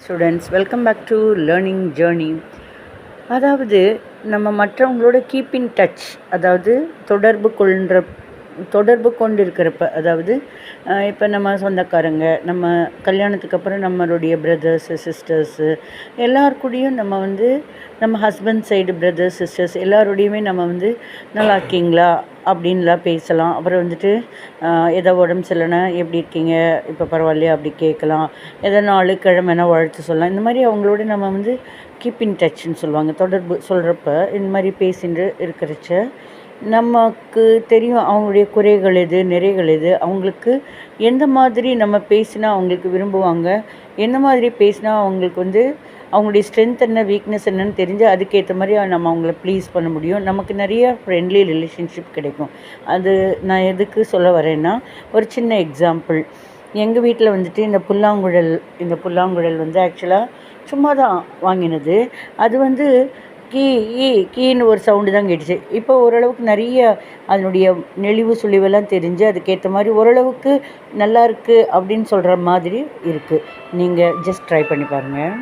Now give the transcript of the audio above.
Students, welcome back to learning journey. அதாவது நம்ம மற்றவங்களோட கீப் இன் டச், அதாவது தொடர்பு கொண்டு இருக்கிறப்ப, அதாவது இப்போ நம்ம சொந்தக்காரங்க, நம்ம கல்யாணத்துக்கு அப்புறம் நம்மளுடைய பிரதர்ஸு சிஸ்டர்ஸு எல்லாருக்கூடையும் நம்ம ஹஸ்பண்ட் சைடு பிரதர்ஸ் சிஸ்டர்ஸ் எல்லாரோடையுமே நம்ம நல்லா இருக்கீங்களா அப்படின்லாம் பேசலாம். அப்புறம் ஏதோ உடம்பு சரியில்லைனா எப்படி இருக்கீங்க, இப்போ பரவாயில்லையா அப்படி கேட்கலாம். ஏதோ 4 கிழமைனா வாழ்த்து சொல்லலாம். இந்த மாதிரி அவங்களோட நம்ம கீப் இன் டச்ன்னு சொல்லுவாங்க. தொடர்பு சொல்கிறப்ப இந்த மாதிரி பேசிட்டு இருக்கிறச்ச நமக்கு தெரியும் அவங்களுடைய குறைகள் எது, நிறைகள் எது, அவங்களுக்கு எந்த மாதிரி நம்ம பேசினா அவங்களுக்கு விரும்புவாங்க, எந்த மாதிரி பேசினா அவங்களுக்கு அவங்களுடைய ஸ்ட்ரென்த் என்ன வீக்னஸ் என்னன்னு தெரிஞ்சு அதுக்கேற்ற மாதிரி நம்ம அவங்கள ப்ளீஸ் பண்ண முடியும். நமக்கு நிறைய ஃப்ரெண்ட்லி ரிலேஷன்ஷிப் கிடைக்கும். அது நான் எதுக்கு சொல்ல வரேன்னா, ஒரு சின்ன எக்ஸாம்பிள். எங்கள் வீட்டில் இந்த புல்லாங்குழல் ஆக்சுவலாக சும்மா தான் வாங்கினது. அது கீன்னு ஒரு சவுண்டு தான் கேட்டுச்சு. இப்போ ஓரளவுக்கு நிறைய அதனுடைய நெளிவு சுழிவெல்லாம் தெரிஞ்சு அதுக்கேற்ற மாதிரி ஓரளவுக்கு நல்லா இருக்குது அப்படின்னு சொல்கிற மாதிரி இருக்குது. நீங்கள் ஜஸ்ட் ட்ரை பண்ணி பாருங்கள்.